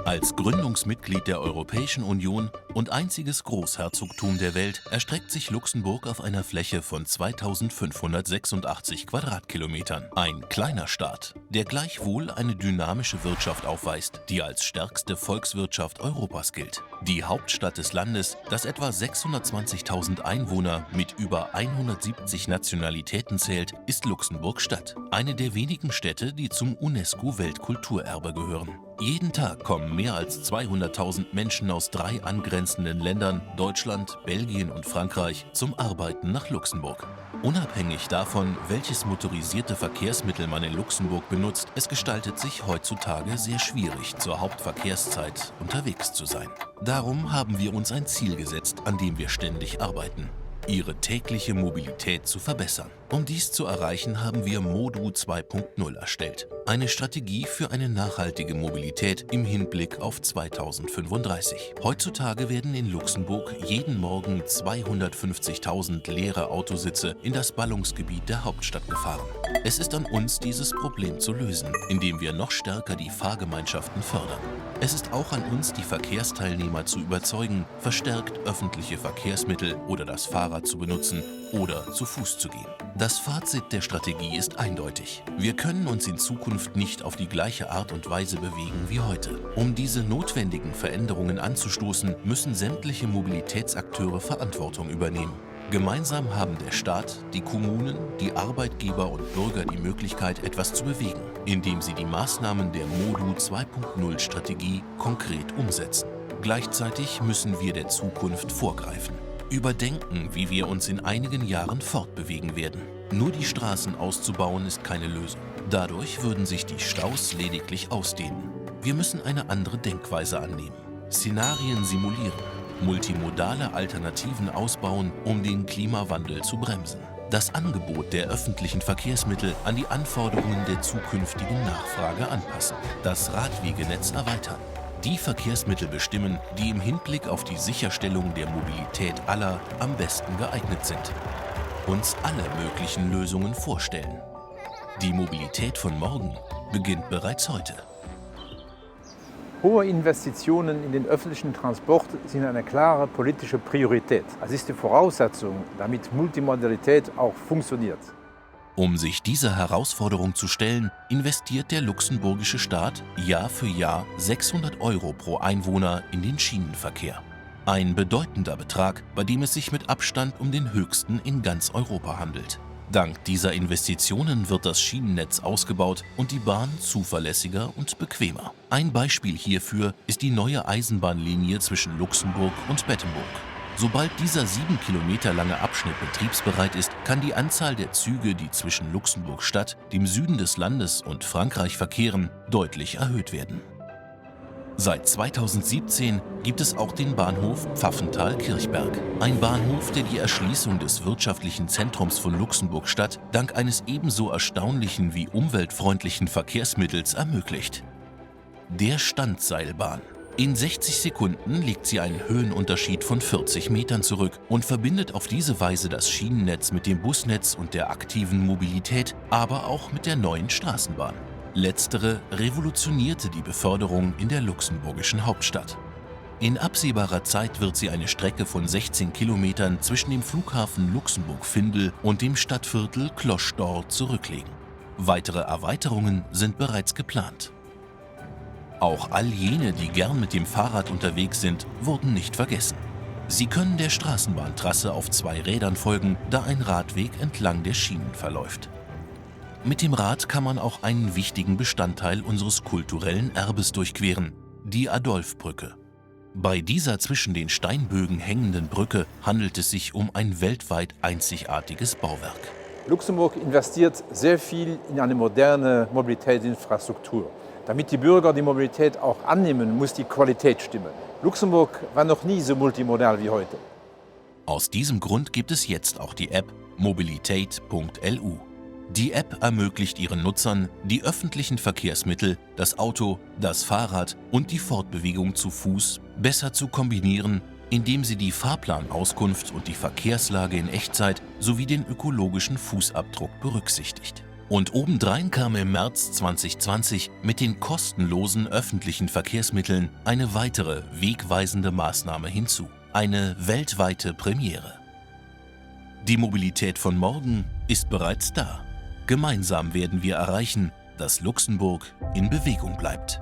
Als Gründungsmitglied der Europäischen Union und einziges Großherzogtum der Welt erstreckt sich Luxemburg auf einer Fläche von 2586 Quadratkilometern. Ein kleiner Staat, der gleichwohl eine dynamische Wirtschaft aufweist, die als stärkste Volkswirtschaft Europas gilt. Die Hauptstadt des Landes, das etwa 620.000 Einwohner mit über 170 Nationalitäten zählt, ist Luxemburg-Stadt. Eine der wenigen Städte, die zum UNESCO-Weltkulturerbe gehören. Jeden Tag kommen mehr als 200.000 Menschen aus 3 angrenzenden Ländern, Deutschland, Belgien und Frankreich, zum Arbeiten nach Luxemburg. Unabhängig davon, welches motorisierte Verkehrsmittel man in Luxemburg benutzt, es gestaltet sich heutzutage sehr schwierig, zur Hauptverkehrszeit unterwegs zu sein. Darum haben wir uns ein Ziel gesetzt, an dem wir ständig arbeiten: Ihre tägliche Mobilität zu verbessern. Um dies zu erreichen, haben wir Modu 2.0 erstellt. Eine Strategie für eine nachhaltige Mobilität im Hinblick auf 2035. Heutzutage werden in Luxemburg jeden Morgen 250.000 leere Autositze in das Ballungsgebiet der Hauptstadt gefahren. Es ist an uns, dieses Problem zu lösen, indem wir noch stärker die Fahrgemeinschaften fördern. Es ist auch an uns, die Verkehrsteilnehmer zu überzeugen, verstärkt öffentliche Verkehrsmittel oder das Fahrrad zu benutzen oder zu Fuß zu gehen. Das Fazit der Strategie ist eindeutig. Wir können uns in Zukunft nicht auf die gleiche Art und Weise bewegen wie heute. Um diese notwendigen Veränderungen anzustoßen, müssen sämtliche Mobilitätsakteure Verantwortung übernehmen. Gemeinsam haben der Staat, die Kommunen, die Arbeitgeber und Bürger die Möglichkeit, etwas zu bewegen, indem sie die Maßnahmen der Modu 2.0 Strategie konkret umsetzen. Gleichzeitig müssen wir der Zukunft vorgreifen. Überdenken, wie wir uns in einigen Jahren fortbewegen werden. Nur die Straßen auszubauen ist keine Lösung. Dadurch würden sich die Staus lediglich ausdehnen. Wir müssen eine andere Denkweise annehmen. Szenarien simulieren, multimodale Alternativen ausbauen, um den Klimawandel zu bremsen. Das Angebot der öffentlichen Verkehrsmittel an die Anforderungen der zukünftigen Nachfrage anpassen. Das Radwegenetz erweitern. Die Verkehrsmittel bestimmen, die im Hinblick auf die Sicherstellung der Mobilität aller am besten geeignet sind. Uns alle möglichen Lösungen vorstellen. Die Mobilität von morgen beginnt bereits heute. Hohe Investitionen in den öffentlichen Transport sind eine klare politische Priorität. Es ist die Voraussetzung, damit Multimodalität auch funktioniert. Um sich dieser Herausforderung zu stellen, investiert der luxemburgische Staat Jahr für Jahr 600 € pro Einwohner in den Schienenverkehr. Ein bedeutender Betrag, bei dem es sich mit Abstand um den höchsten in ganz Europa handelt. Dank dieser Investitionen wird das Schienennetz ausgebaut und die Bahn zuverlässiger und bequemer. Ein Beispiel hierfür ist die neue Eisenbahnlinie zwischen Luxemburg und Bettemburg. Sobald dieser 7 Kilometer lange Abschnitt betriebsbereit ist, kann die Anzahl der Züge, die zwischen Luxemburg-Stadt, dem Süden des Landes und Frankreich verkehren, deutlich erhöht werden. Seit 2017 gibt es auch den Bahnhof Pfaffental-Kirchberg. Ein Bahnhof, der die Erschließung des wirtschaftlichen Zentrums von Luxemburg-Stadt dank eines ebenso erstaunlichen wie umweltfreundlichen Verkehrsmittels ermöglicht: der Standseilbahn. In 60 Sekunden legt sie einen Höhenunterschied von 40 Metern zurück und verbindet auf diese Weise das Schienennetz mit dem Busnetz und der aktiven Mobilität, aber auch mit der neuen Straßenbahn. Letztere revolutionierte die Beförderung in der luxemburgischen Hauptstadt. In absehbarer Zeit wird sie eine Strecke von 16 Kilometern zwischen dem Flughafen Luxemburg-Findel und dem Stadtviertel Cloche d'Or zurücklegen. Weitere Erweiterungen sind bereits geplant. Auch all jene, die gern mit dem Fahrrad unterwegs sind, wurden nicht vergessen. Sie können der Straßenbahntrasse auf 2 Rädern folgen, da ein Radweg entlang der Schienen verläuft. Mit dem Rad kann man auch einen wichtigen Bestandteil unseres kulturellen Erbes durchqueren: die Adolphbrücke. Bei dieser zwischen den Steinbögen hängenden Brücke handelt es sich um ein weltweit einzigartiges Bauwerk. Luxemburg investiert sehr viel in eine moderne Mobilitätsinfrastruktur. Damit die Bürger die Mobilität auch annehmen, muss die Qualität stimmen. Luxemburg war noch nie so multimodal wie heute. Aus diesem Grund gibt es jetzt auch die App mobilität.lu. Die App ermöglicht ihren Nutzern, die öffentlichen Verkehrsmittel, das Auto, das Fahrrad und die Fortbewegung zu Fuß besser zu kombinieren, indem sie die Fahrplanauskunft und die Verkehrslage in Echtzeit sowie den ökologischen Fußabdruck berücksichtigt. Und obendrein kam im März 2020 mit den kostenlosen öffentlichen Verkehrsmitteln eine weitere wegweisende Maßnahme hinzu. Eine weltweite Premiere. Die Mobilität von morgen ist bereits da. Gemeinsam werden wir erreichen, dass Luxemburg in Bewegung bleibt.